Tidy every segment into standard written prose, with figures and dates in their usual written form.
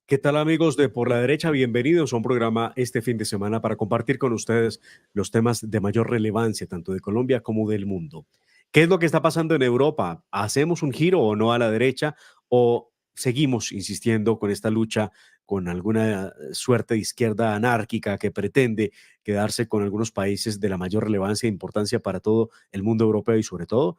¿Qué tal amigos de Por la Derecha? Bienvenidos a un programa este fin de semana para compartir con ustedes los temas de mayor relevancia, tanto de Colombia como del mundo. ¿Qué es lo que está pasando en Europa? ¿Hacemos un giro o no a la derecha o seguimos insistiendo con esta lucha con alguna suerte de izquierda anárquica que pretende quedarse con algunos países de la mayor relevancia e importancia para todo el mundo europeo y sobre todo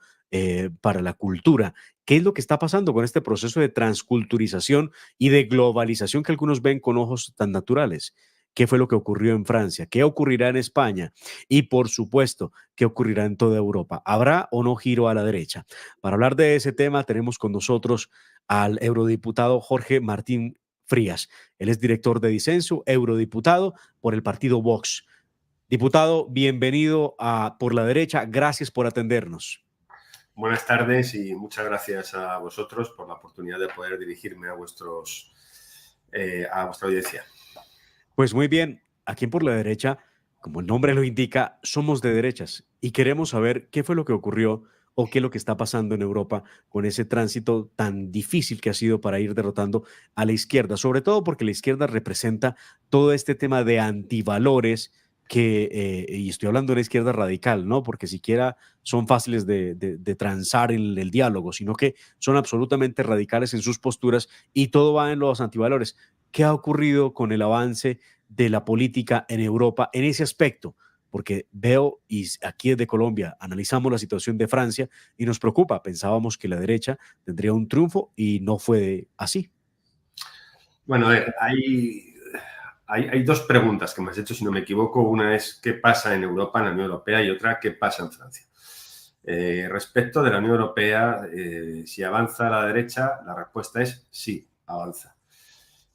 para la cultura? ¿Qué es lo que está pasando con este proceso de transculturización y de globalización que algunos ven con ojos tan naturales? ¿Qué fue lo que ocurrió en Francia? ¿Qué ocurrirá en España? Y por supuesto, ¿qué ocurrirá en toda Europa? ¿Habrá o no giro a la derecha? Para hablar de ese tema tenemos con nosotros al eurodiputado Jorge Martín Frías. Él es director de Disenso, eurodiputado por el partido Vox. Diputado, bienvenido a Por la Derecha. Gracias por atendernos. Buenas tardes y muchas gracias a vosotros por la oportunidad de poder dirigirme a vuestra audiencia. Pues muy bien, aquí en Por la Derecha, como el nombre lo indica, somos de derechas y queremos saber qué fue lo que ocurrió o qué es lo que está pasando en Europa con ese tránsito tan difícil que ha sido para ir derrotando a la izquierda, sobre todo porque la izquierda representa todo este tema de antivalores y estoy hablando de una izquierda radical, ¿no? Porque siquiera son fáciles de transar el diálogo, sino que son absolutamente radicales en sus posturas y todo va en los antivalores. ¿Qué ha ocurrido con el avance de la política en Europa en ese aspecto? Porque veo, y aquí desde Colombia analizamos la situación de Francia y nos preocupa. Pensábamos que la derecha tendría un triunfo y no fue así. Bueno, a ver, hay dos preguntas que me has hecho, si no me equivoco. Una es qué pasa en Europa, en la Unión Europea, y otra qué pasa en Francia. Respecto de la Unión Europea, si avanza a la derecha, la respuesta es sí, avanza.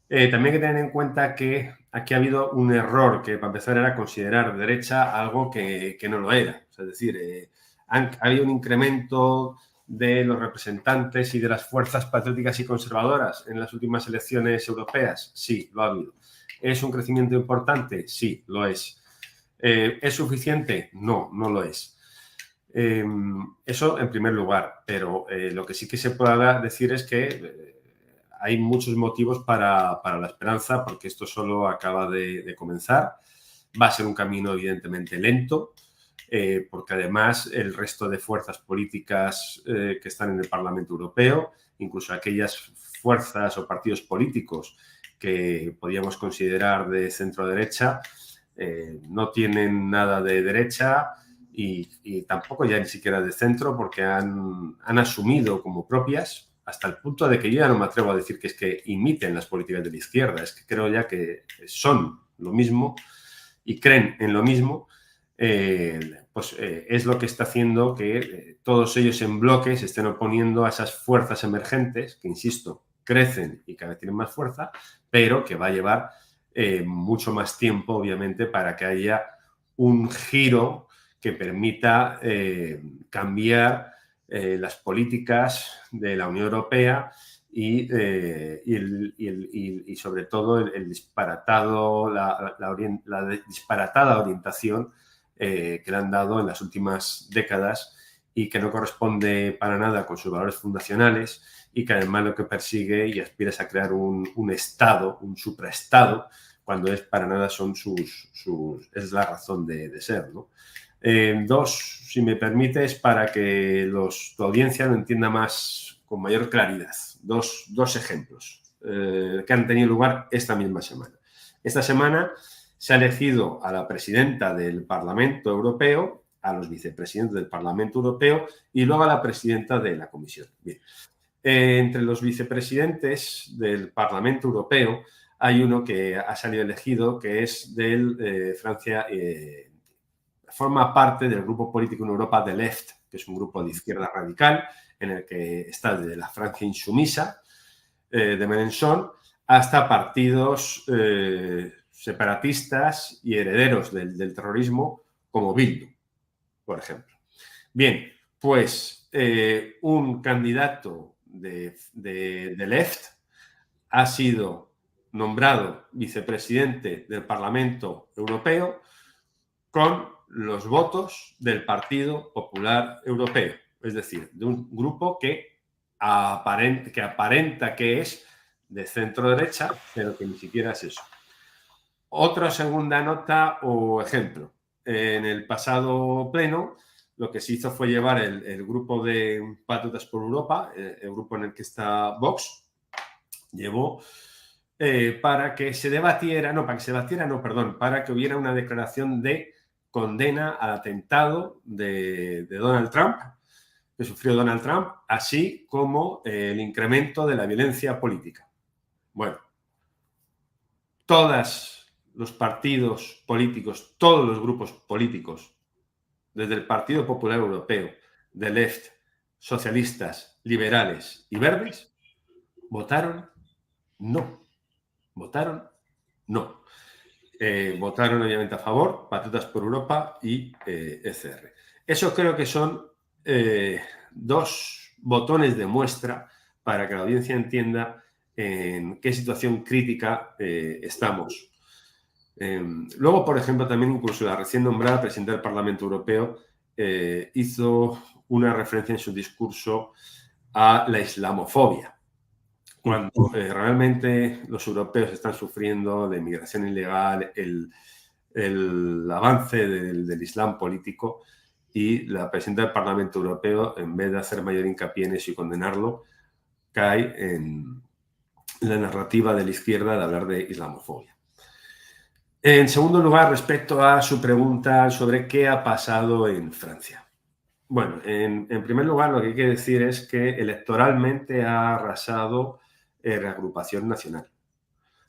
También hay que tener en cuenta que aquí ha habido un error que, para empezar, era considerar derecha algo que no lo era. O sea, es decir, ha habido un incremento de los representantes y de las fuerzas patrióticas y conservadoras en las últimas elecciones europeas. Sí, lo ha habido. ¿Es un crecimiento importante? Sí, lo es. ¿Es suficiente? No, no lo es. Eso en primer lugar, pero lo que sí que se puede decir es que hay muchos motivos para la esperanza, porque esto solo acaba de comenzar. Va a ser un camino evidentemente lento, porque además el resto de fuerzas políticas que están en el Parlamento Europeo, incluso aquellas fuerzas o partidos políticos que podríamos considerar de centro-derecha, no tienen nada de derecha y tampoco ya ni siquiera de centro, porque han asumido como propias, hasta el punto de que yo ya no me atrevo a decir que es que imiten las políticas de la izquierda, es que creo ya que son lo mismo y creen en lo mismo. Es lo que está haciendo que todos ellos en bloque se estén oponiendo a esas fuerzas emergentes que, insisto, crecen y cada vez tienen más fuerza, pero que va a llevar mucho más tiempo, obviamente, para que haya un giro que permita cambiar las políticas de la Unión Europea y sobre todo la disparatada orientación que le han dado en las últimas décadas y que no corresponde para nada con sus valores fundacionales, y que además lo que persigue y aspira es a crear un Estado, un supraestado, cuando es para nada es la razón de ser, ¿no? Dos, si me permites, para que tu audiencia lo entienda con mayor claridad. Dos ejemplos que han tenido lugar esta misma semana. Esta semana se ha elegido a la presidenta del Parlamento Europeo, a los vicepresidentes del Parlamento Europeo y luego a la presidenta de la Comisión. Bien. Entre los vicepresidentes del Parlamento Europeo hay uno que ha salido elegido, que es de Francia. Forma parte del grupo político en Europa de Left, que es un grupo de izquierda radical, en el que está desde la Francia insumisa de Mélenchon hasta partidos separatistas y herederos del terrorismo como Bildu, por ejemplo. Bien, pues un candidato de Left ha sido nombrado vicepresidente del Parlamento Europeo con los votos del Partido Popular Europeo, es decir, de un grupo que aparenta que es de centro-derecha, pero que ni siquiera es eso. Otra segunda nota o ejemplo. En el pasado pleno, lo que se hizo fue llevar el grupo de Patriotas por Europa, el grupo en el que está Vox, llevó para que se debatiera, para que hubiera una declaración de condena al atentado de Donald Trump, que sufrió Donald Trump, así como el incremento de la violencia política. Bueno, todos los partidos políticos, todos los grupos políticos, desde el Partido Popular Europeo, de Left, socialistas, liberales y verdes, votaron no. Votaron no. Votaron obviamente a favor, Patriotas por Europa y ECR. Eso creo que son dos botones de muestra para que la audiencia entienda en qué situación crítica estamos. Luego, por ejemplo, también incluso la recién nombrada presidenta del Parlamento Europeo hizo una referencia en su discurso a la islamofobia, cuando realmente los europeos están sufriendo de migración ilegal, el avance del Islam político, y la presidenta del Parlamento Europeo, en vez de hacer mayor hincapié en eso y condenarlo, cae en la narrativa de la izquierda de hablar de islamofobia. En segundo lugar, respecto a su pregunta sobre qué ha pasado en Francia. Bueno, en primer lugar, lo que hay que decir es que electoralmente ha arrasado Reagrupación Nacional.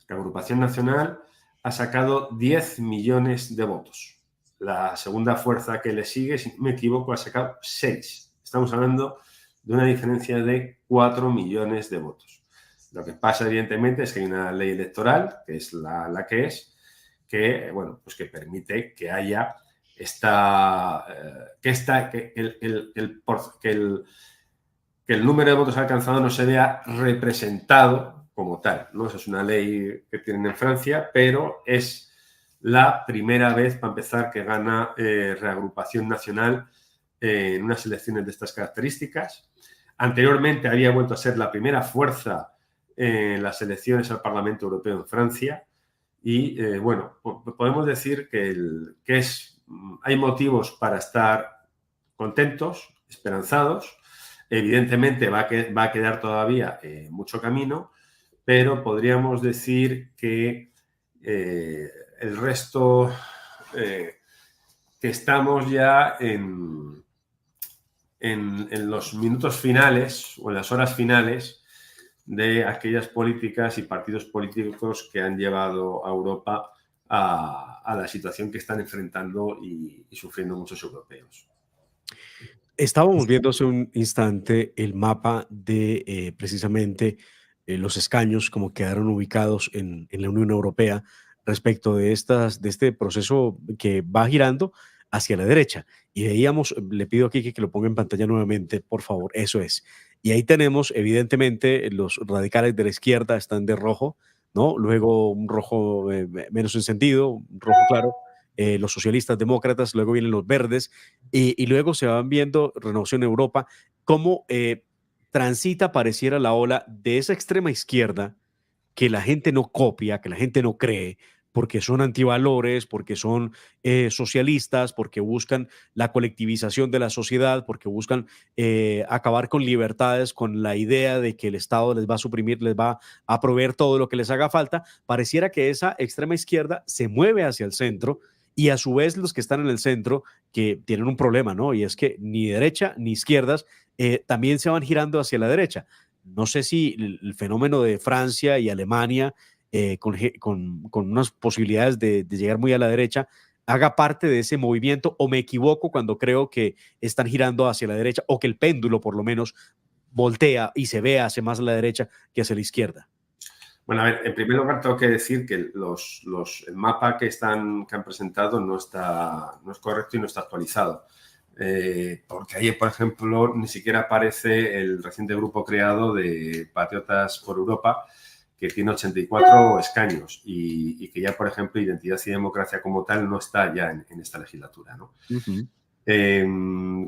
Reagrupación Nacional ha sacado 10 millones de votos. La segunda fuerza que le sigue, si no me equivoco, ha sacado 6. Estamos hablando de una diferencia de 4 millones de votos. Lo que pasa, evidentemente, es que hay una ley electoral, que es la que es, que, bueno, pues que permite que haya que el número de votos alcanzado no se vea representado como tal, ¿no? Esa es una ley que tienen en Francia, pero es la primera vez, para empezar, que gana Reagrupación Nacional en unas elecciones de estas características. Anteriormente había vuelto a ser la primera fuerza en las elecciones al Parlamento Europeo en Francia y, bueno, podemos decir que hay motivos para estar contentos, esperanzados. Evidentemente va a quedar todavía mucho camino, pero podríamos decir que el resto, que estamos ya en los minutos finales o en las horas finales de aquellas políticas y partidos políticos que han llevado a Europa a la situación que están enfrentando y sufriendo muchos europeos. Estábamos viendo hace un instante el mapa de precisamente los escaños como quedaron ubicados en la Unión Europea respecto de este proceso que va girando hacia la derecha. Y veíamos, le pido aquí que lo ponga en pantalla nuevamente, por favor, eso es. Y ahí tenemos, evidentemente, los radicales de la izquierda están de rojo, ¿no? Luego un rojo menos encendido, un rojo claro, los socialistas demócratas, luego vienen los verdes, y luego se van viendo Renovación Europa, cómo transita, pareciera la ola de esa extrema izquierda que la gente no copia, que la gente no cree, porque son antivalores, porque son socialistas, porque buscan la colectivización de la sociedad, porque buscan acabar con libertades, con la idea de que el Estado les va a suprimir, les va a proveer todo lo que les haga falta. Pareciera que esa extrema izquierda se mueve hacia el centro y a su vez los que están en el centro que tienen un problema, ¿no? Y es que ni derecha ni izquierdas también se van girando hacia la derecha. No sé si el fenómeno de Francia y Alemania con unas posibilidades de llegar muy a la derecha haga parte de ese movimiento o me equivoco cuando creo que están girando hacia la derecha o que el péndulo por lo menos voltea y se ve hacia más a la derecha que hacia la izquierda. Bueno, a ver, en primer lugar tengo que decir que el mapa que han presentado no es correcto y no está actualizado. Porque ahí, por ejemplo, ni siquiera aparece el reciente grupo creado de Patriotas por Europa, que tiene 84 escaños y que ya, por ejemplo, Identidad y Democracia como tal no está ya en esta legislatura, ¿no?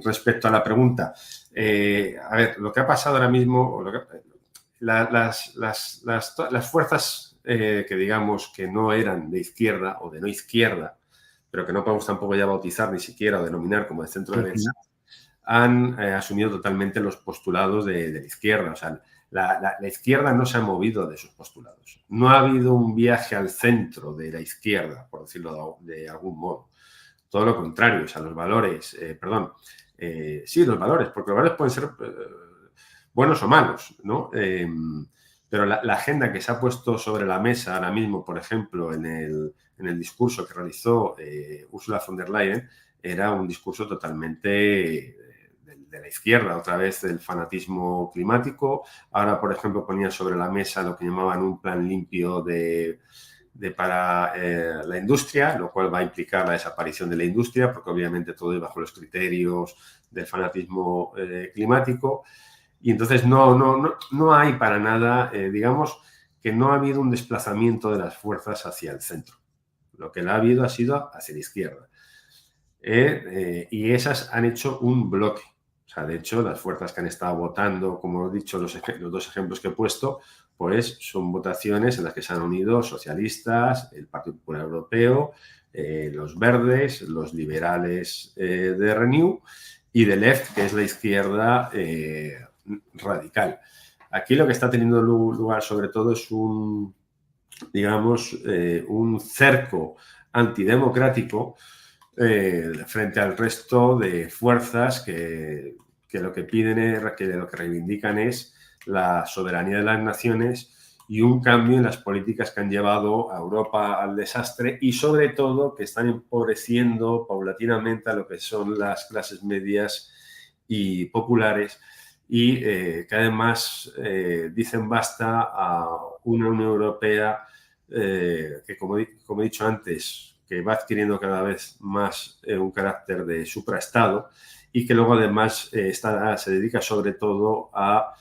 Respecto a la pregunta, a ver, lo que ha pasado ahora mismo, las fuerzas que digamos que no eran de izquierda o de no izquierda, pero que no podemos tampoco ya bautizar ni siquiera o denominar como de centro derecha, han asumido totalmente los postulados de la izquierda. O sea, la izquierda no se ha movido de sus postulados. No ha habido un viaje al centro de la izquierda, por decirlo de algún modo. Todo lo contrario, o sea, los valores, sí, los valores, porque los valores pueden ser buenos o malos, ¿no? Pero la agenda que se ha puesto sobre la mesa ahora mismo, por ejemplo, en el discurso que realizó Ursula von der Leyen, era un discurso totalmente de la izquierda, otra vez del fanatismo climático. Ahora, por ejemplo, ponía sobre la mesa lo que llamaban un plan limpio para la industria, lo cual va a implicar la desaparición de la industria, porque obviamente todo es bajo los criterios del fanatismo climático. Y entonces no hay para nada, digamos, que no ha habido un desplazamiento de las fuerzas hacia el centro. Lo que ha habido ha sido hacia la izquierda. Y esas han hecho un bloque. O sea, de hecho, las fuerzas que han estado votando, como he dicho, los dos ejemplos que he puesto, pues son votaciones en las que se han unido socialistas, el Partido Popular Europeo, los verdes, los liberales de Renew y de Left, que es la izquierda radical. Aquí lo que está teniendo lugar sobre todo es un cerco antidemocrático frente al resto de fuerzas que lo que piden, que lo que reivindican es la soberanía de las naciones y un cambio en las políticas que han llevado a Europa al desastre y sobre todo que están empobreciendo paulatinamente a lo que son las clases medias y populares y que además dicen basta a una Unión Europea que, como he dicho antes, que va adquiriendo cada vez más un carácter de supraestado y que luego además se dedica sobre todo a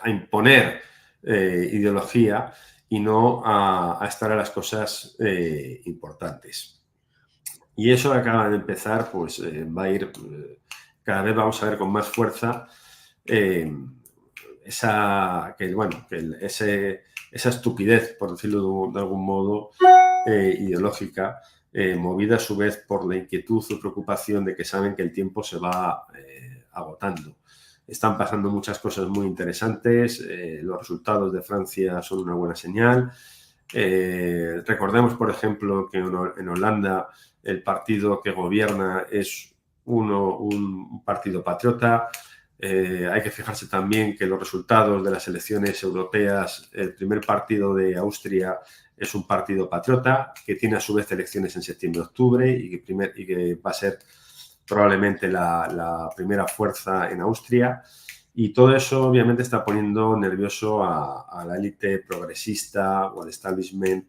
imponer ideología y no a estar a las cosas importantes. Y eso acaba de empezar, pues va a ir, cada vez vamos a ver con más fuerza esa estupidez, por decirlo de algún modo, ideológica, movida a su vez por la inquietud o preocupación de que saben que el tiempo se va agotando. Están pasando muchas cosas muy interesantes, los resultados de Francia son una buena señal. Recordemos, por ejemplo, que en Holanda el partido que gobierna es un partido patriota. Hay que fijarse también que los resultados de las elecciones europeas, el primer partido de Austria es un partido patriota que tiene a su vez elecciones en septiembre-octubre y que va a ser probablemente la primera fuerza en Austria. Y todo eso obviamente está poniendo nervioso a la élite progresista o al establishment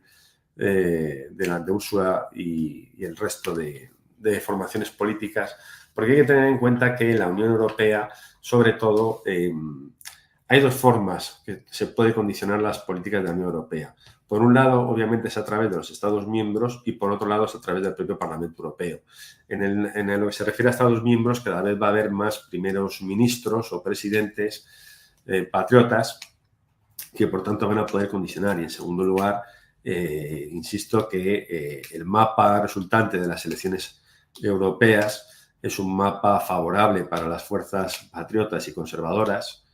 de Ursula y el resto de formaciones políticas, porque hay que tener en cuenta que la Unión Europea, sobre todo, hay dos formas que se puede condicionar las políticas de la Unión Europea. Por un lado, obviamente, es a través de los Estados miembros y, por otro lado, es a través del propio Parlamento Europeo. En lo que se refiere a Estados miembros, cada vez va a haber más primeros ministros o presidentes patriotas que, por tanto, van a poder condicionar. Y, en segundo lugar, insisto que el mapa resultante de las elecciones europeas es un mapa favorable para las fuerzas patriotas y conservadoras,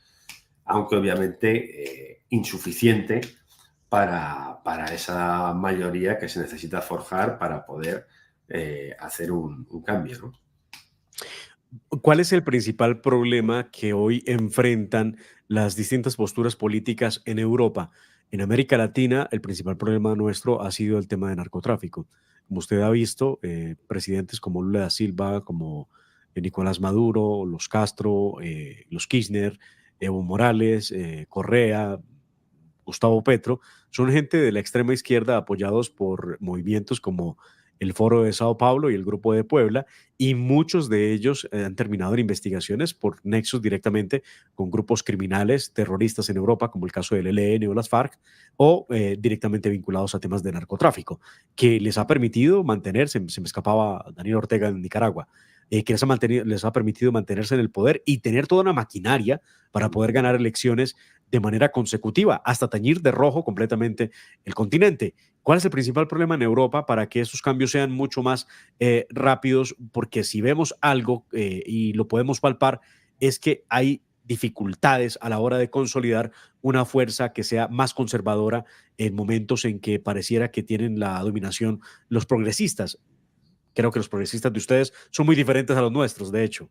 aunque obviamente insuficiente para esa mayoría que se necesita forjar para poder hacer un cambio, ¿no? ¿Cuál es el principal problema que hoy enfrentan las distintas posturas políticas en Europa? En América Latina, el principal problema nuestro ha sido el tema de narcotráfico. Como usted ha visto, presidentes como Lula da Silva, como Nicolás Maduro, los Castro, los Kirchner, Evo Morales, Correa, Gustavo Petro, son gente de la extrema izquierda apoyados por movimientos como el Foro de Sao Paulo y el Grupo de Puebla, y muchos de ellos han terminado en investigaciones por nexos directamente con grupos criminales, terroristas en Europa, como el caso del ELN o las FARC, o directamente vinculados a temas de narcotráfico, que les ha permitido mantenerse. Se me escapaba Daniel Ortega en Nicaragua. que les ha permitido mantenerse en el poder y tener toda una maquinaria para poder ganar elecciones de manera consecutiva, hasta teñir de rojo completamente el continente. ¿Cuál es el principal problema en Europa para que esos cambios sean mucho más rápidos? Porque si vemos algo y lo podemos palpar, es que hay dificultades a la hora de consolidar una fuerza que sea más conservadora en momentos en que pareciera que tienen la dominación los progresistas. Creo que los progresistas de ustedes son muy diferentes a los nuestros, de hecho.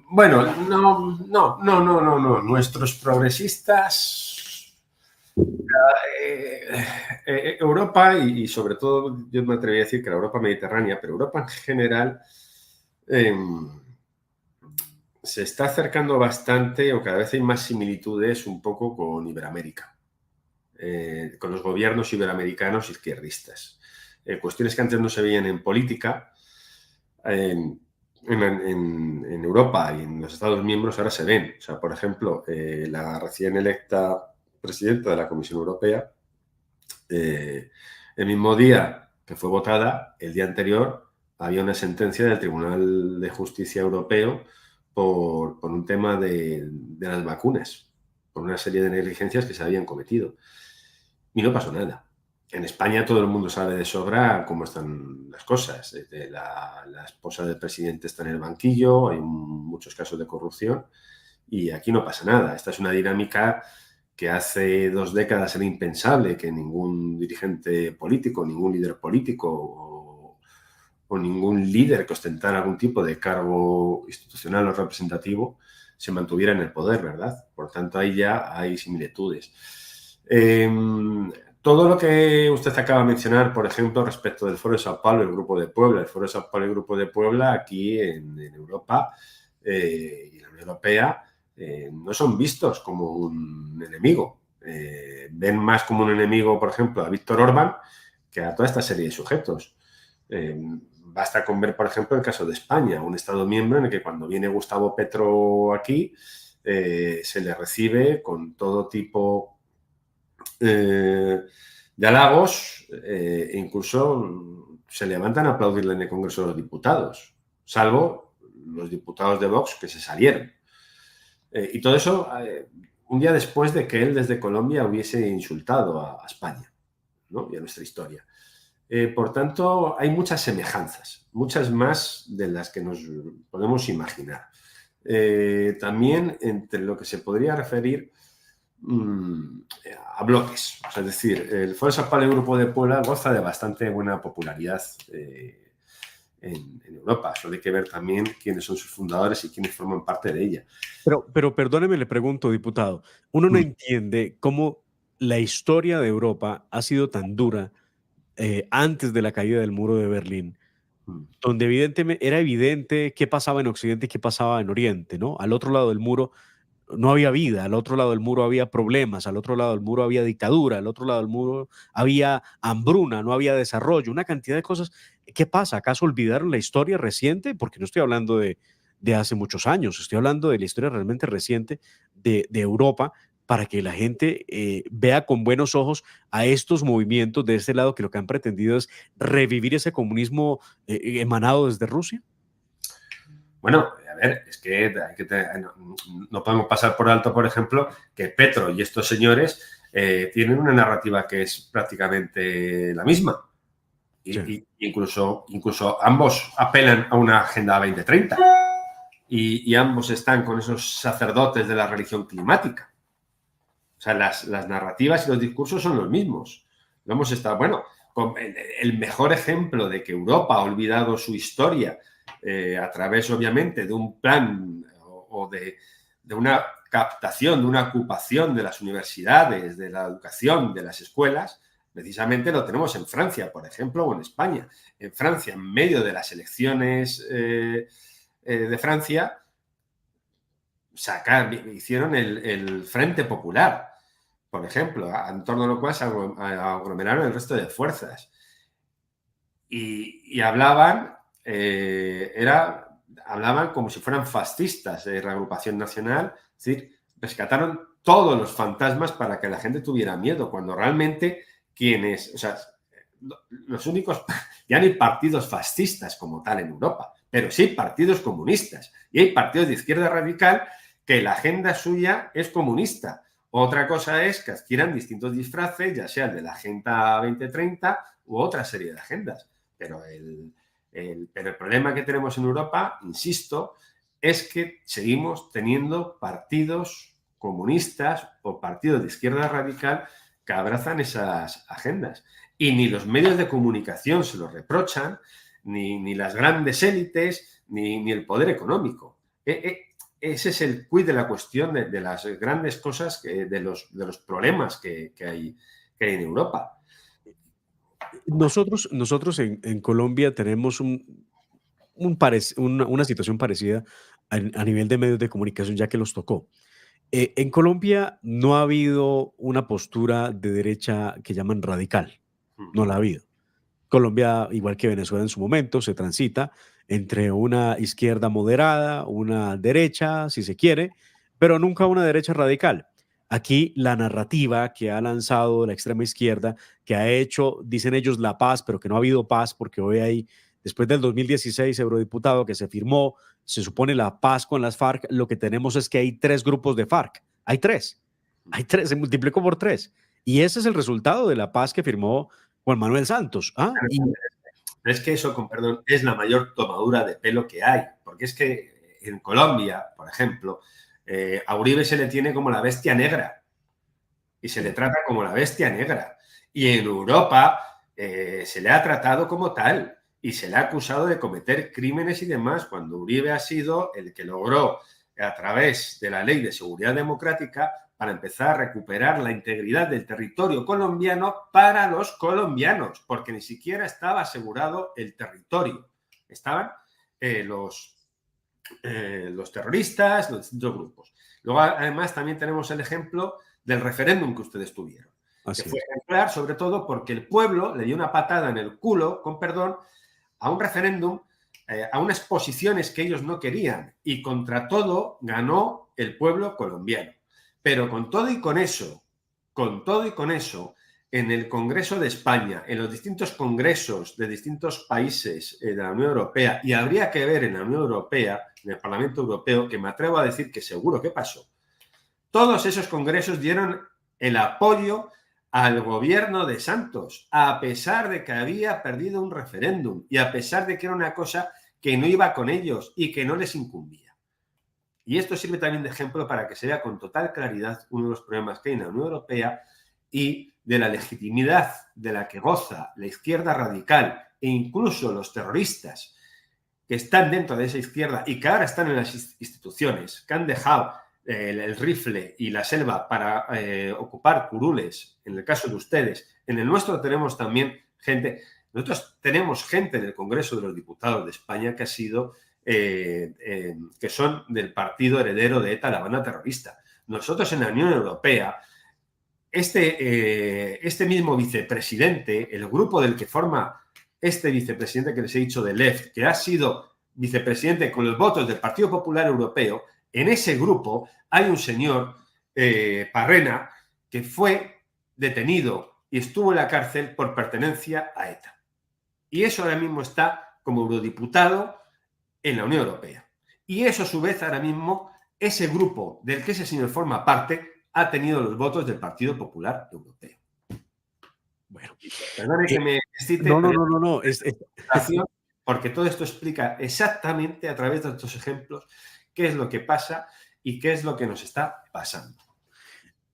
Bueno, no. Nuestros progresistas, Europa y sobre todo, yo me atrevería a decir que la Europa mediterránea, pero Europa en general se está acercando bastante, o cada vez hay más similitudes un poco con Iberoamérica, con los gobiernos iberoamericanos izquierdistas. Cuestiones que antes no se veían en política, en Europa y en los Estados miembros ahora se ven. O sea, por ejemplo, la recién electa presidenta de la Comisión Europea, el mismo día que fue votada, el día anterior, había una sentencia del Tribunal de Justicia Europeo por un tema de las vacunas, por una serie de negligencias que se habían cometido. Y no pasó nada. En España todo el mundo sabe de sobra cómo están las cosas. La esposa del presidente está en el banquillo, hay muchos casos de corrupción y aquí no pasa nada. Esta es una dinámica que hace 2 décadas era impensable que ningún dirigente político, ningún líder político o ningún líder que ostentara algún tipo de cargo institucional o representativo se mantuviera en el poder, ¿verdad? Por tanto, ahí ya hay similitudes. Todo lo que usted acaba de mencionar, por ejemplo, respecto del Foro de Sao Paulo y el Grupo de Puebla, el Foro de Sao Paulo y el Grupo de Puebla aquí en Europa y la Unión Europea no son vistos como un enemigo. Ven más como un enemigo, por ejemplo, a Víctor Orbán que a toda esta serie de sujetos. Basta con ver, por ejemplo, el caso de España, un Estado miembro en el que cuando viene Gustavo Petro aquí se le recibe con todo tipo de halagos, incluso se levantan a aplaudirle en el Congreso de los Diputados, salvo los diputados de Vox que se salieron. Y todo eso un día después de que él desde Colombia hubiese insultado a España, ¿no? Y a nuestra historia. Por tanto, hay muchas semejanzas, muchas más de las que nos podemos imaginar. También entre lo que se podría referir a bloques. O sea, es decir, el Foro de Sao Paulo y el Grupo de Puebla goza de bastante buena popularidad en Europa. Solo hay que ver también quiénes son sus fundadores y quiénes forman parte de ella. Pero perdóneme, le pregunto, diputado, uno no entiende cómo la historia de Europa ha sido tan dura antes de la caída del muro de Berlín, donde evidentemente era evidente qué pasaba en Occidente y qué pasaba en Oriente, ¿no? Al otro lado del muro no había vida, al otro lado del muro había problemas, al otro lado del muro había dictadura, al otro lado del muro había hambruna, no había desarrollo, una cantidad de cosas. ¿Qué pasa? ¿Acaso olvidaron la historia reciente? Porque no estoy hablando de hace muchos años, estoy hablando de la historia realmente reciente de Europa para que la gente vea con buenos ojos a estos movimientos de este lado que lo que han pretendido es revivir ese comunismo emanado desde Rusia. Bueno, a ver, es que, no podemos pasar por alto, por ejemplo, que Petro y estos señores tienen una narrativa que es prácticamente la misma. Sí. Incluso ambos apelan a una Agenda 2030 y ambos están con esos sacerdotes de la religión climática. O sea, las narrativas y los discursos son los mismos. No hemos estado, bueno, el mejor ejemplo de que Europa ha olvidado su historia a través, obviamente, de un plan o de una captación, de una ocupación de las universidades, de la educación, de las escuelas, precisamente lo tenemos en Francia, por ejemplo, o en España. En Francia, en medio de las elecciones de Francia, hicieron el Frente Popular, por ejemplo, en torno a lo cual se aglomeraron el resto de fuerzas. Y hablaban como si fueran fascistas de Reagrupación Nacional, es decir, rescataron todos los fantasmas para que la gente tuviera miedo, cuando realmente los únicos, ya no hay partidos fascistas como tal en Europa, pero sí partidos comunistas. Y hay partidos de izquierda radical que la agenda suya es comunista. Otra cosa es que adquieran distintos disfraces, ya sea el de la Agenda 2030 u otra serie de agendas. Pero el problema que tenemos en Europa, insisto, es que seguimos teniendo partidos comunistas o partidos de izquierda radical que abrazan esas agendas. Y ni los medios de comunicación se los reprochan, ni las grandes élites, ni el poder económico. Ese es el quid de la cuestión de las grandes cosas, de los problemas que hay en Europa. Nosotros en Colombia tenemos una situación parecida a nivel de medios de comunicación, ya que los tocó. En Colombia no ha habido una postura de derecha que llaman radical, no la ha habido. Colombia, igual que Venezuela en su momento, se transita entre una izquierda moderada, una derecha, si se quiere, pero nunca una derecha radical. Aquí la narrativa que ha lanzado la extrema izquierda, que ha hecho, dicen ellos, la paz, pero que no ha habido paz porque hoy hay, después del 2016, eurodiputado, que se firmó, se supone la paz con las FARC, lo que tenemos es que hay 3 grupos de FARC. Hay tres, se multiplicó por 3. Y ese es el resultado de la paz que firmó Juan Manuel Santos. Es que eso, con perdón, es la mayor tomadura de pelo que hay. Porque es que en Colombia, por ejemplo, a Uribe se le tiene como la bestia negra. Y se le trata como la bestia negra. Y en Europa se le ha tratado como tal. Y se le ha acusado de cometer crímenes y demás, cuando Uribe ha sido el que logró, a través de la Ley de Seguridad Democrática, para empezar a recuperar la integridad del territorio colombiano para los colombianos, porque ni siquiera estaba asegurado el territorio. Estaban los terroristas, los distintos grupos. Luego, además, también tenemos el ejemplo del referéndum que ustedes tuvieron, que fue ejemplar, sobre todo porque el pueblo le dio una patada en el culo, con perdón, a un referéndum, a unas posiciones que ellos no querían, y contra todo ganó el pueblo colombiano. Pero con todo y con eso, en el Congreso de España, en los distintos congresos de distintos países de la Unión Europea, y habría que ver en la Unión Europea, en el Parlamento Europeo, que me atrevo a decir que seguro que pasó, todos esos congresos dieron el apoyo al gobierno de Santos, a pesar de que había perdido un referéndum y a pesar de que era una cosa que no iba con ellos y que no les incumbía. Y esto sirve también de ejemplo para que se vea con total claridad uno de los problemas que hay en la Unión Europea y de la legitimidad de la que goza la izquierda radical e incluso los terroristas que están dentro de esa izquierda y que ahora están en las instituciones, que han dejado el rifle y la selva para ocupar curules, en el caso de ustedes. En el nuestro tenemos también gente, nosotros tenemos gente en el Congreso de los Diputados de España que ha sido, que son del partido heredero de ETA, la banda terrorista. Nosotros en la Unión Europea, este mismo vicepresidente, el grupo del que forma este vicepresidente que les he dicho de Left, que ha sido vicepresidente con los votos del Partido Popular Europeo, en ese grupo hay un señor, Parrena, que fue detenido y estuvo en la cárcel por pertenencia a ETA. Y eso ahora mismo está como eurodiputado en la Unión Europea. Y eso, a su vez, ahora mismo, ese grupo del que ese señor forma parte, ha tenido los votos del Partido Popular Europeo. Bueno. Perdone que me excite. No. Porque todo esto explica exactamente a través de estos ejemplos qué es lo que pasa y qué es lo que nos está pasando.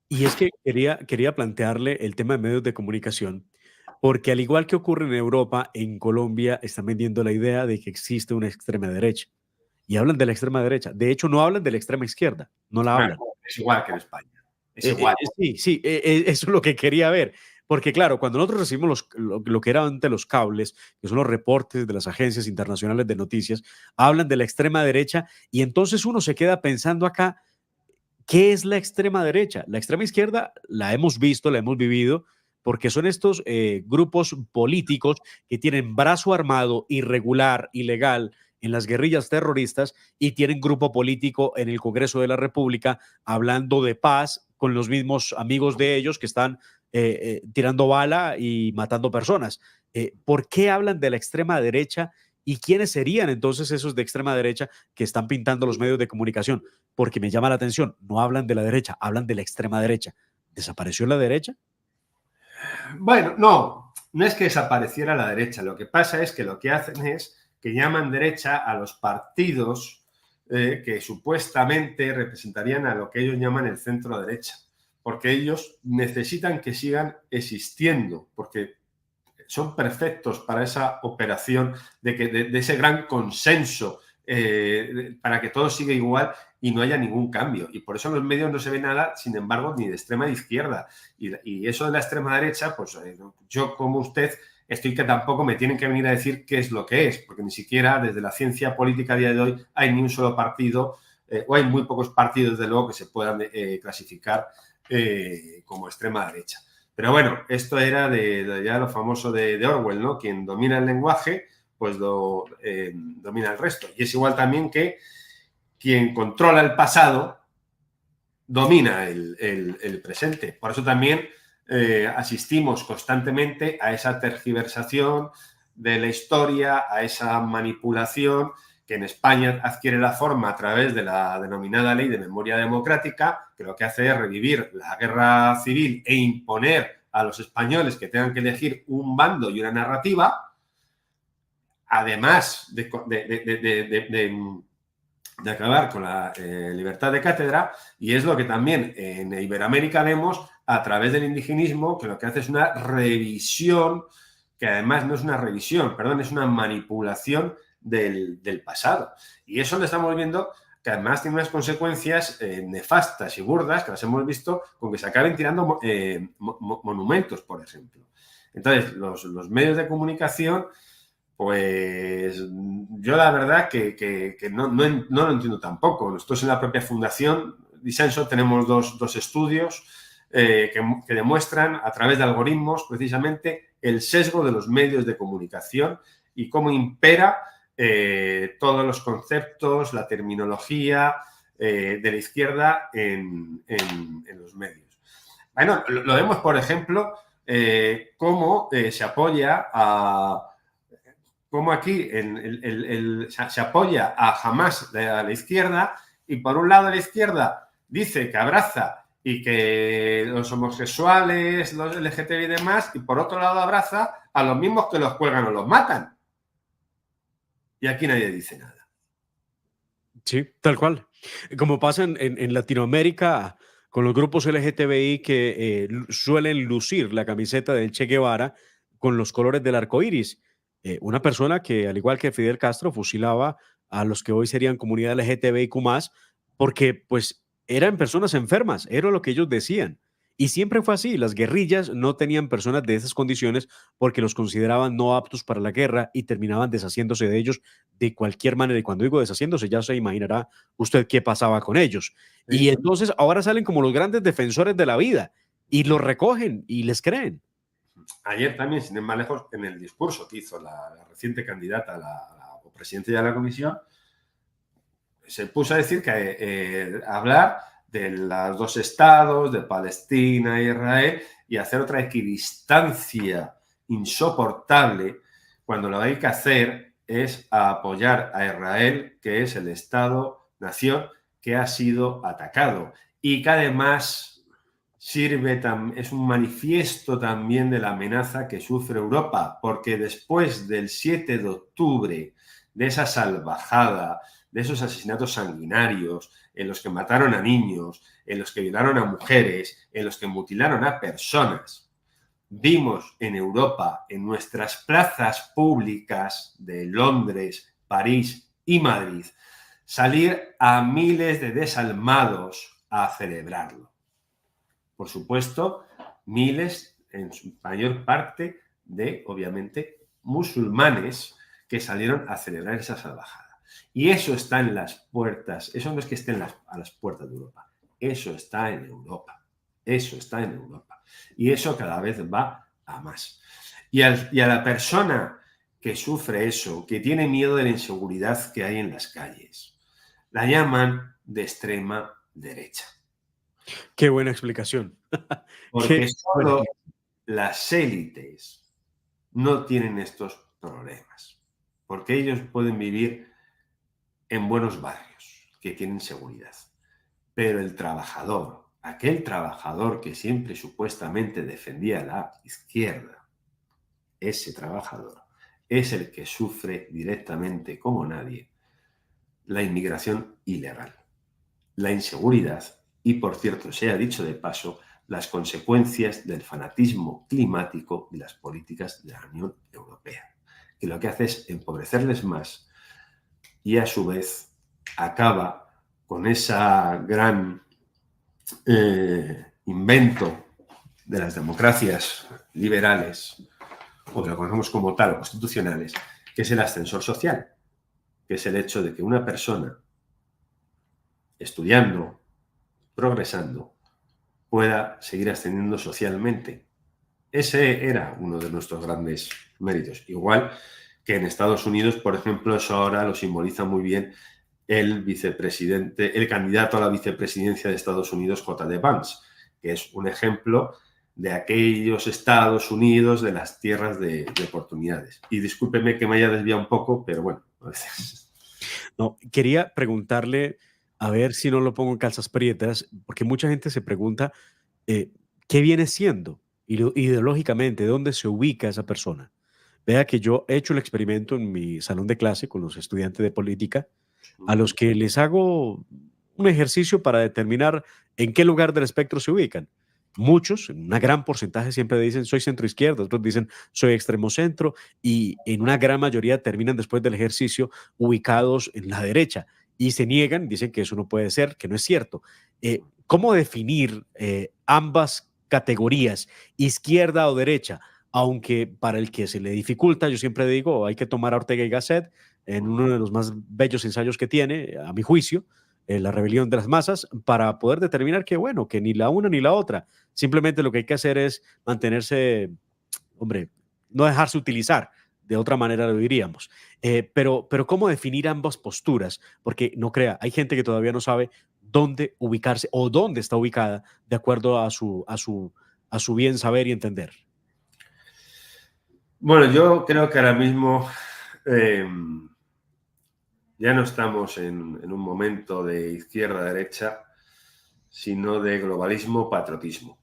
Y es que quería plantearle el tema de medios de comunicación, porque al igual que ocurre en Europa, en Colombia están vendiendo la idea de que existe una extrema derecha. Y hablan de la extrema derecha. De hecho, no hablan de la extrema izquierda. No la hablan. Es igual que en España. Es igual. Sí, eso es lo que quería ver. Porque claro, cuando nosotros recibimos lo que eran antes los cables, que son los reportes de las agencias internacionales de noticias, hablan de la extrema derecha y entonces uno se queda pensando acá, ¿qué es la extrema derecha? La extrema izquierda la hemos visto, la hemos vivido, porque son estos grupos políticos que tienen brazo armado irregular, ilegal, en las guerrillas terroristas y tienen grupo político en el Congreso de la República hablando de paz con los mismos amigos de ellos que están tirando bala y matando personas. ¿Por qué hablan de la extrema derecha ¿Y quiénes serían entonces esos de extrema derecha que están pintando los medios de comunicación? Porque me llama la atención, no hablan de la derecha, hablan de la extrema derecha. ¿Desapareció la derecha? Bueno, no es que desapareciera la derecha. Lo que pasa es que lo que hacen es que llaman derecha a los partidos que supuestamente representarían a lo que ellos llaman el centro derecha, porque ellos necesitan que sigan existiendo, porque son perfectos para esa operación de ese gran consenso para que todo siga igual y no haya ningún cambio. Y por eso en los medios no se ve nada, sin embargo, ni de extrema ni de izquierda. Y eso de la extrema derecha, pues yo como usted estoy que tampoco me tienen que venir a decir qué es lo que es, porque ni siquiera desde la ciencia política a día de hoy hay ni un solo partido, o hay muy pocos partidos, desde luego, que se puedan clasificar como extrema derecha. Pero bueno, esto era de ya lo famoso de Orwell, ¿no? Quien domina el lenguaje, pues domina el resto. Y es igual también que quien controla el pasado domina el presente. Por eso también asistimos constantemente a esa tergiversación de la historia, a esa manipulación que en España adquiere la forma a través de la denominada Ley de Memoria Democrática, que lo que hace es revivir la guerra civil e imponer a los españoles que tengan que elegir un bando y una narrativa, además de acabar con la libertad de cátedra, y es lo que también en Iberoamérica vemos a través del indigenismo, que lo que hace es una revisión, que además no es una revisión, perdón, es una manipulación del pasado. Y eso lo estamos viendo, que además tiene unas consecuencias nefastas y burdas, que las hemos visto con que se acaben tirando monumentos, por ejemplo. Entonces, los medios de comunicación, pues yo la verdad que no lo entiendo tampoco. Nosotros en la propia Fundación Disenso tenemos dos estudios que demuestran a través de algoritmos precisamente el sesgo de los medios de comunicación y cómo impera todos los conceptos, la terminología de la izquierda en los medios. Bueno, lo vemos, por ejemplo, cómo se apoya a... Como aquí se apoya a Hamás a la izquierda y por un lado la izquierda dice que abraza y que los homosexuales, los LGTBI y demás, y por otro lado abraza a los mismos que los cuelgan o los matan. Y aquí nadie dice nada. Sí, tal cual. Como pasa en Latinoamérica con los grupos LGTBI que suelen lucir la camiseta del Che Guevara con los colores del arco iris. Una persona que, al igual que Fidel Castro, fusilaba a los que hoy serían comunidad LGTBIQ, porque pues eran personas enfermas, era lo que ellos decían. Y siempre fue así, las guerrillas no tenían personas de esas condiciones porque los consideraban no aptos para la guerra y terminaban deshaciéndose de ellos de cualquier manera. Y cuando digo deshaciéndose, ya se imaginará usted qué pasaba con ellos. Sí. Y entonces ahora salen como los grandes defensores de la vida y los recogen y les creen. Ayer también, sin ir más lejos, en el discurso que hizo la reciente candidata a la presidenta de la comisión, se puso a decir que hablar de los dos estados, de Palestina e Israel, y hacer otra equidistancia insoportable cuando lo que hay que hacer es apoyar a Israel, que es el Estado-nación que ha sido atacado y que además es un manifiesto también de la amenaza que sufre Europa, porque después del 7 de octubre, de esa salvajada, de esos asesinatos sanguinarios, en los que mataron a niños, en los que violaron a mujeres, en los que mutilaron a personas, vimos en Europa, en nuestras plazas públicas de Londres, París y Madrid, salir a miles de desalmados a celebrarlo. Por supuesto, miles, en su mayor parte, de, obviamente, musulmanes que salieron a celebrar esa salvajada. Y eso está en las puertas, eso no es que esté a las puertas de Europa, eso está en Europa, eso está en Europa. Y eso cada vez va a más. Y a la persona que sufre eso, que tiene miedo de la inseguridad que hay en las calles, la llaman de extrema derecha. Qué buena explicación. Porque solo las élites no tienen estos problemas. porque ellos pueden vivir en buenos barrios que tienen seguridad. Pero el trabajador, aquel trabajador que siempre supuestamente defendía la izquierda, ese trabajador es el que sufre directamente como nadie la inmigración ilegal, la inseguridad y, por cierto, sea dicho de paso, las consecuencias del fanatismo climático y las políticas de la Unión Europea, que lo que hace es empobrecerles más y a su vez acaba con esa gran invento de las democracias liberales, o que lo conocemos como tal, o constitucionales, que es el ascensor social, que es el hecho de que una persona estudiando, progresando, pueda seguir ascendiendo socialmente. Ese era uno de nuestros grandes méritos. Igual que en Estados Unidos, por ejemplo, eso ahora lo simboliza muy bien el vicepresidente, el candidato a la vicepresidencia de Estados Unidos, J.D. Vance, que es un ejemplo de aquellos Estados Unidos de las tierras de oportunidades. Y discúlpeme que me haya desviado un poco, pero bueno, a veces. No, quería preguntarle, a ver si no lo pongo en calzas prietas, porque mucha gente se pregunta, eh, ¿qué viene siendo? Ideológicamente, ¿dónde se ubica esa persona? Vea que yo he hecho el experimento en mi salón de clase con los estudiantes de política, a los que les hago un ejercicio para determinar en qué lugar del espectro se ubican. Muchos, en una gran porcentaje, siempre dicen soy centro izquierda, otros dicen soy extremo centro, y en una gran mayoría terminan después del ejercicio ubicados en la derecha y se niegan, dicen que eso no puede ser, que no es cierto. ¿Cómo definir ambas categorías, izquierda o derecha? Aunque para el que se le dificulta, yo siempre digo, hay que tomar a Ortega y Gasset en uno de los más bellos ensayos que tiene, a mi juicio, La rebelión de las masas, para poder determinar que, bueno, que ni la una ni la otra. Simplemente lo que hay que hacer es mantenerse, hombre, no dejarse utilizar. De otra manera lo diríamos. Pero ¿cómo definir ambas posturas? Porque no crea, hay gente que todavía no sabe dónde ubicarse o dónde está ubicada de acuerdo a su bien saber y entender. Bueno, yo creo que ahora mismo eh, ya no estamos en un momento de izquierda-derecha, sino de globalismo-patriotismo.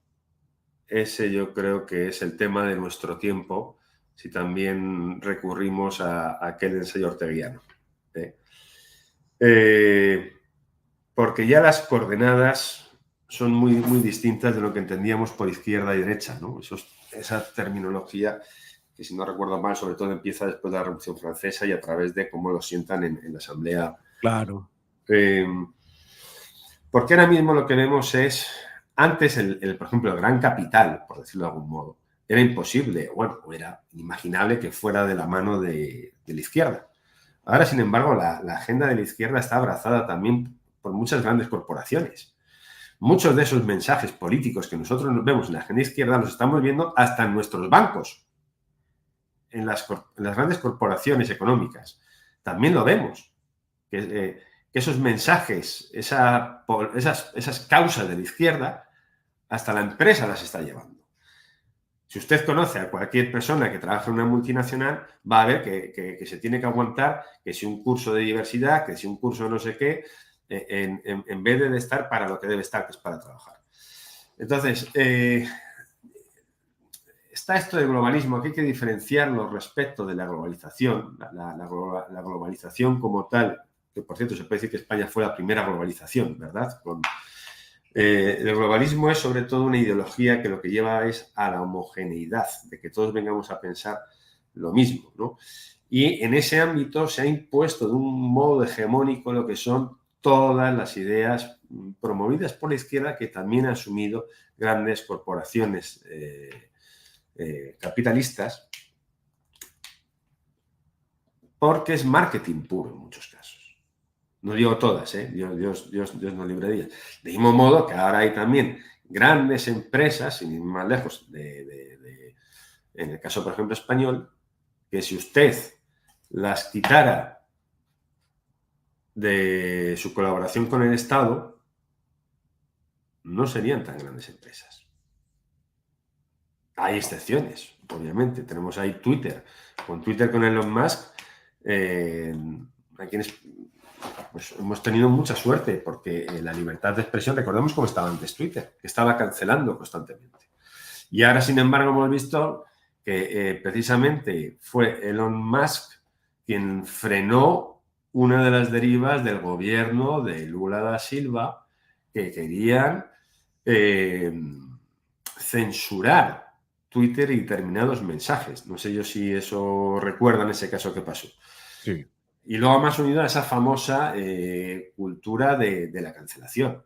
Ese yo creo que es el tema de nuestro tiempo, si también recurrimos a aquel ensayo orteguiano. ¿eh? Porque ya las coordenadas son muy, muy distintas de lo que entendíamos por izquierda y derecha, ¿no? Esa terminología que, si no recuerdo mal, sobre todo empieza después de la Revolución Francesa y a través de cómo lo sientan en la Asamblea. Claro. Porque ahora mismo lo que vemos es, antes, por ejemplo, el gran capital, por decirlo de algún modo, era imposible, bueno, era inimaginable que fuera de la mano de la izquierda. Ahora, sin embargo, la agenda de la izquierda está abrazada también por muchas grandes corporaciones. Muchos de esos mensajes políticos que nosotros nos vemos en la agenda izquierda los estamos viendo hasta en nuestros bancos, en las grandes corporaciones económicas. También lo vemos. Que esos mensajes, esas causas de la izquierda, hasta la empresa las está llevando. Si usted conoce a cualquier persona que trabaja en una multinacional, va a ver que se tiene que aguantar que si un curso de diversidad, que si un curso de no sé qué, en vez de estar para lo que debe estar, que es para trabajar. Entonces, está esto del globalismo, que hay que diferenciarlo respecto de la globalización. La globalización como tal, que por cierto se puede decir que España fue la primera globalización, ¿verdad? El globalismo es sobre todo una ideología que lo que lleva es a la homogeneidad, de que todos vengamos a pensar lo mismo, ¿no? Y en ese ámbito se ha impuesto de un modo hegemónico lo que son todas las ideas promovidas por la izquierda, que también ha asumido grandes corporaciones capitalistas, porque es marketing puro en muchos casos. No digo todas, Dios no libre de ellas. De mismo modo que ahora hay también grandes empresas, sin ir más lejos, en el caso, por ejemplo, español, que si usted las quitara de su colaboración con el Estado, no serían tan grandes empresas. Hay excepciones, obviamente. Tenemos ahí Twitter. Con Elon Musk, Aquí pues hemos tenido mucha suerte porque la libertad de expresión, recordemos cómo estaba antes Twitter, que estaba cancelando constantemente. Y ahora, sin embargo, hemos visto que precisamente fue Elon Musk quien frenó una de las derivas del gobierno de Lula da Silva, que querían censurar Twitter y determinados mensajes. No sé yo si eso recuerdan ese caso que pasó. Sí. Y luego más unido a esa famosa cultura de la cancelación.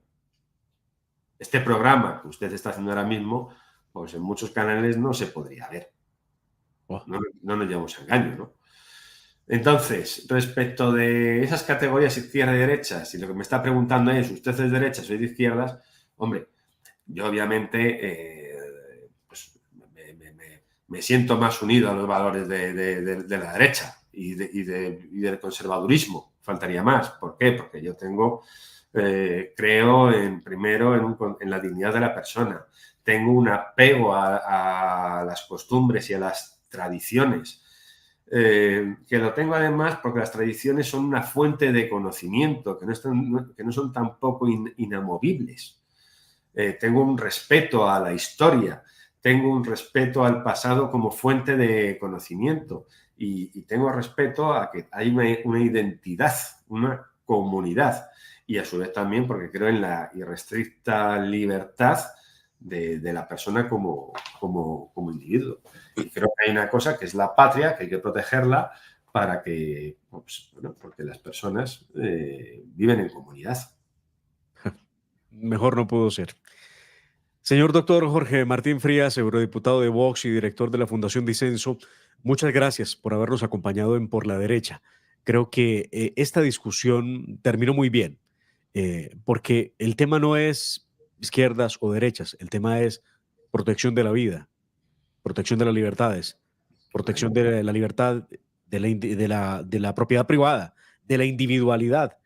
Este programa que usted está haciendo ahora mismo, pues en muchos canales no se podría ver. Oh. No nos llevamos a engaño, ¿no? Entonces, respecto de esas categorías izquierda y derecha, si lo que me está preguntando es, ¿usted es de derecha, soy de izquierdas? Hombre, yo obviamente pues, me siento más unido a los valores de la derecha y del conservadurismo. Faltaría más. ¿Por qué? Porque yo creo en la dignidad de la persona. Tengo un apego a las costumbres y a las tradiciones. Que lo tengo además porque las tradiciones son una fuente de conocimiento, que no son tampoco inamovibles. Tengo un respeto a la historia, tengo un respeto al pasado como fuente de conocimiento y tengo respeto a que hay una identidad, una comunidad y a su vez también porque creo en la irrestricta libertad de la persona como individuo. Y creo que hay una cosa que es la patria, que hay que protegerla para que, pues, bueno, porque las personas viven en comunidad. Mejor no pudo ser. Señor doctor Jorge Martín Frías, eurodiputado de Vox y director de la Fundación Disenso, muchas gracias por habernos acompañado en Por la Derecha. Creo que esta discusión terminó muy bien, porque el tema no es izquierdas o derechas, el tema es protección de la vida, protección de las libertades, protección de la libertad de la propiedad privada, de la individualidad,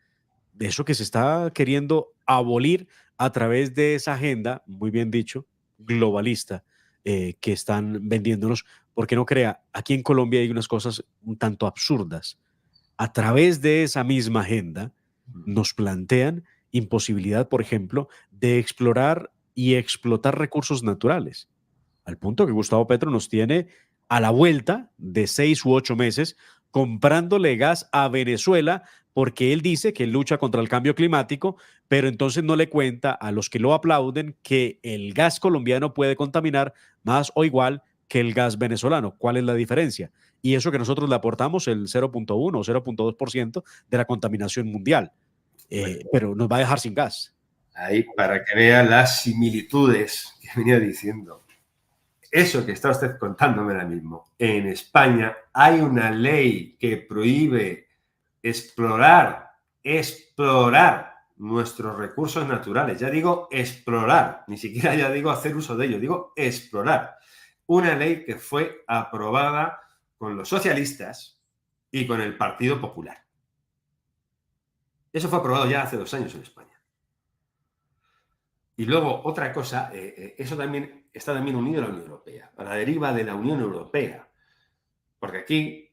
de eso que se está queriendo abolir a través de esa agenda, muy bien dicho, globalista, que están vendiéndonos, porque no crea, aquí en Colombia hay unas cosas un tanto absurdas. A través de esa misma agenda nos plantean imposibilidad, por ejemplo, de explorar y explotar recursos naturales, al punto que Gustavo Petro nos tiene a la vuelta de 6 u 8 meses comprándole gas a Venezuela porque él dice que lucha contra el cambio climático, pero entonces no le cuenta a los que lo aplauden que el gas colombiano puede contaminar más o igual que el gas venezolano. ¿Cuál es la diferencia? Y eso que nosotros le aportamos el 0,1 o 0,2% de la contaminación mundial, pero nos va a dejar sin gas. Ahí, para que vea las similitudes que venía diciendo. Eso que está usted contándome ahora mismo. En España hay una ley que prohíbe explorar nuestros recursos naturales. Ya digo explorar, ni siquiera ya digo hacer uso de ellos, digo explorar. Una ley que fue aprobada con los socialistas y con el Partido Popular. Eso fue aprobado ya hace 2 años en España. Y luego, otra cosa, eso también está unido a la Unión Europea, a la deriva de la Unión Europea. Porque aquí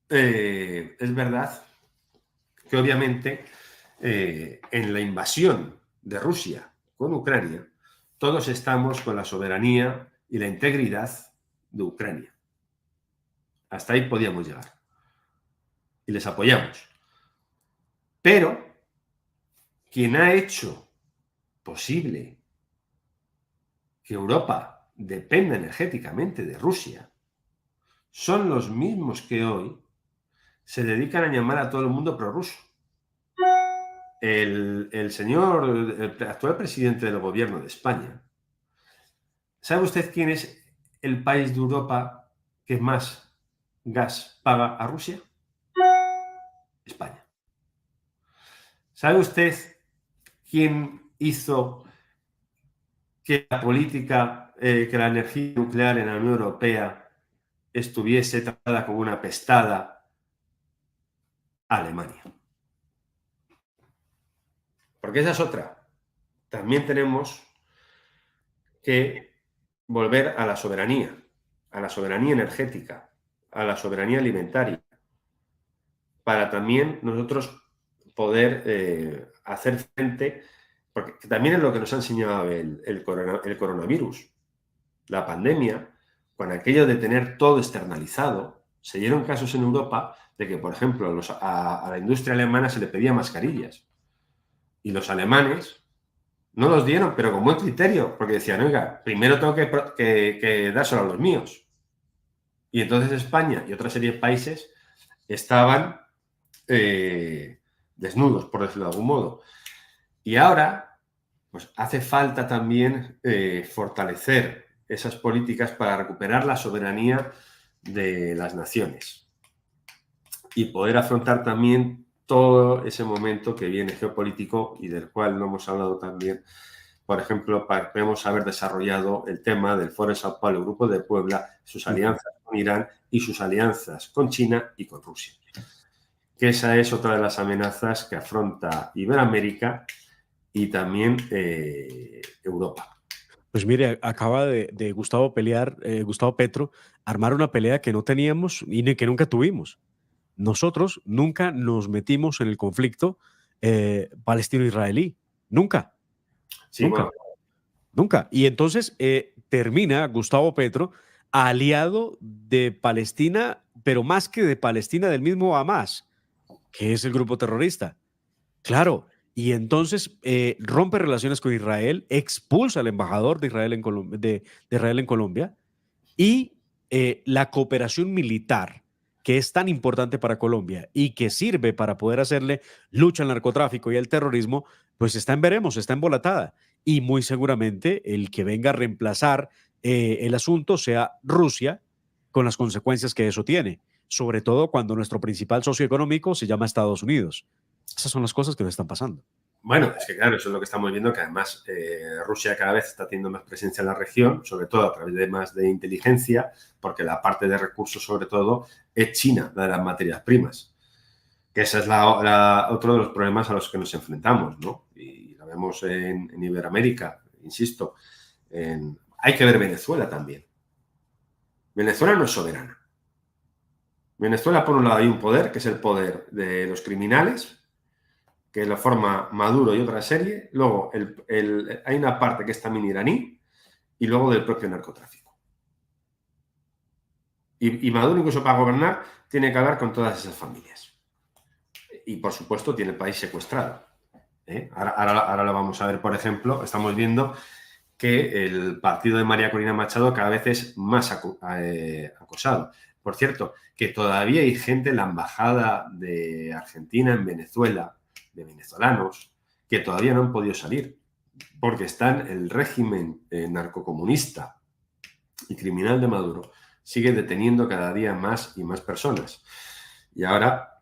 es verdad que obviamente en la invasión de Rusia con Ucrania, todos estamos con la soberanía y la integridad de Ucrania. Hasta ahí podíamos llegar. Y les apoyamos. Pero quien ha hecho posible que Europa dependa energéticamente de Rusia son los mismos que hoy se dedican a llamar a todo el mundo prorruso. El actual presidente del gobierno de España, ¿sabe usted quién es el país de Europa que más gas paga a Rusia? España. ¿Sabe usted quién hizo que la política, que la energía nuclear en la Unión Europea estuviese tratada como una pestada? Alemania. Porque esa es otra. También tenemos que volver a la soberanía energética, a la soberanía alimentaria. para también nosotros poder hacer frente, porque también es lo que nos ha enseñado el coronavirus, la pandemia, con aquello de tener todo externalizado. Se dieron casos en Europa de que, por ejemplo, a la industria alemana se le pedía mascarillas y los alemanes no los dieron, pero con buen criterio, porque decían, oiga, primero tengo que dárselo a los míos. Y entonces España y otra serie de países estaban desnudos, por decirlo de algún modo. Y ahora, pues hace falta también fortalecer esas políticas para recuperar la soberanía de las naciones y poder afrontar también todo ese momento que viene geopolítico y del cual no hemos hablado también. Por ejemplo, podemos haber desarrollado el tema del Foro de Sao Paulo, el Grupo de Puebla, sus alianzas con Irán y sus alianzas con China y con Rusia. Que esa es otra de las amenazas que afronta Iberoamérica y también Europa. Pues mire, acaba de Gustavo Gustavo Petro, armar una pelea que no teníamos y que nunca tuvimos. Nosotros nunca nos metimos en el conflicto palestino-israelí. Nunca, Sí, nunca, bueno, nunca. Y entonces termina Gustavo Petro aliado de Palestina, pero más que de Palestina, del mismo Hamas, que es el grupo terrorista. Claro, y entonces rompe relaciones con Israel, expulsa al embajador de Israel de Israel en Colombia y la cooperación militar, que es tan importante para Colombia y que sirve para poder hacerle lucha al narcotráfico y al terrorismo, pues está en veremos, está embolatada. Y muy seguramente el que venga a reemplazar el asunto sea Rusia, con las consecuencias que eso tiene, sobre todo cuando nuestro principal socio económico se llama Estados Unidos. Esas son las cosas que nos están pasando. bueno, es que claro, eso es lo que estamos viendo, que además Rusia cada vez está teniendo más presencia en la región, sobre todo a través de más de inteligencia, porque la parte de recursos, sobre todo, es China, la de las materias primas. Que ese es otro de los problemas a los que nos enfrentamos, ¿no? Y lo vemos en Iberoamérica, insisto. Hay que ver Venezuela también. Venezuela no es soberana. Venezuela, por un lado, hay un poder, que es el poder de los criminales, que lo forma Maduro y otra serie. Luego hay una parte que es también iraní y luego del propio narcotráfico. Y Maduro, incluso para gobernar, tiene que hablar con todas esas familias. Y, por supuesto, tiene el país secuestrado. Ahora lo vamos a ver, por ejemplo, estamos viendo que el partido de María Corina Machado cada vez es más acosado. Por cierto, que todavía hay gente en la embajada de Argentina en Venezuela, de venezolanos, que todavía no han podido salir, porque están el régimen narcocomunista y criminal de Maduro sigue deteniendo cada día más y más personas. Y ahora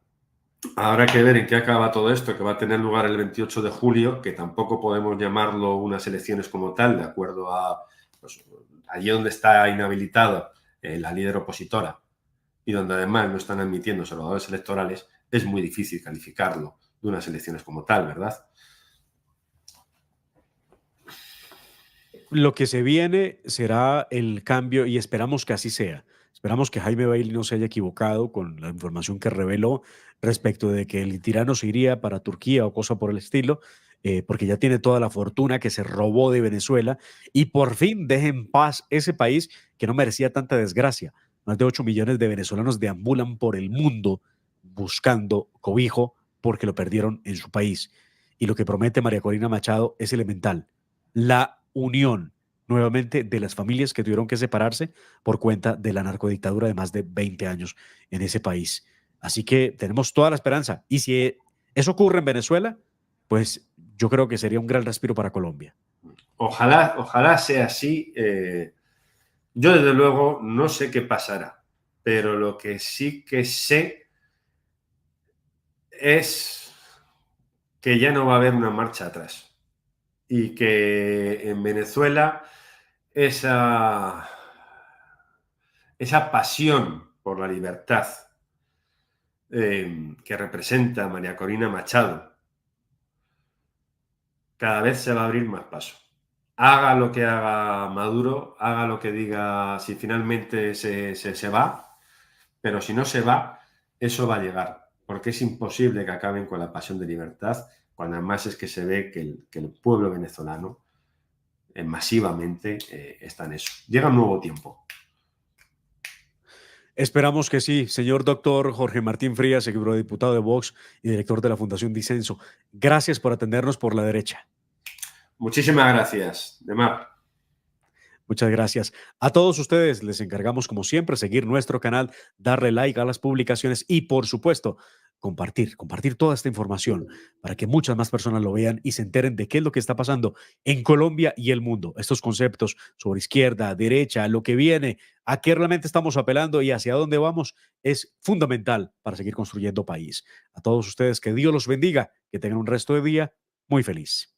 habrá que ver en qué acaba todo esto, que va a tener lugar el 28 de julio, que tampoco podemos llamarlo unas elecciones como tal, de acuerdo a pues, allí donde está inhabilitada la líder opositora y donde además no están admitiendo observadores electorales, es muy difícil calificarlo de unas elecciones como tal, ¿verdad? Lo que se viene será el cambio y esperamos que así sea. Esperamos que Jaime Bailey no se haya equivocado con la información que reveló respecto de que el tirano se iría para Turquía o cosa por el estilo, porque ya tiene toda la fortuna que se robó de Venezuela y por fin deje en paz ese país que no merecía tanta desgracia. Más de 8 millones de venezolanos deambulan por el mundo buscando cobijo porque lo perdieron en su país. Y lo que promete María Corina Machado es elemental. La unión nuevamente de las familias que tuvieron que separarse por cuenta de la narcodictadura de más de 20 años en ese país. Así que tenemos toda la esperanza. Y si eso ocurre en Venezuela, pues yo creo que sería un gran respiro para Colombia. Ojalá sea así. Yo, desde luego, no sé qué pasará, pero lo que sí que sé es que ya no va a haber una marcha atrás y que en Venezuela esa pasión por la libertad que representa María Corina Machado cada vez se va a abrir más paso. Haga lo que haga Maduro, haga lo que diga, si finalmente se va, pero si no se va, eso va a llegar. porque es imposible que acaben con la pasión de libertad, cuando además es que se ve que el pueblo venezolano masivamente está en eso. Llega un nuevo tiempo. Esperamos que sí, señor doctor Jorge Martín Frías, eurodiputado de Vox y director de la Fundación Disenso. Gracias por atendernos por la derecha. Muchísimas gracias, Demar. Muchas gracias. A todos ustedes les encargamos, como siempre, seguir nuestro canal, darle like a las publicaciones y, por supuesto, compartir toda esta información para que muchas más personas lo vean y se enteren de qué es lo que está pasando en Colombia y el mundo. Estos conceptos sobre izquierda, derecha, lo que viene, a qué realmente estamos apelando y hacia dónde vamos es fundamental para seguir construyendo país. A todos ustedes, que Dios los bendiga, que tengan un resto de día muy feliz.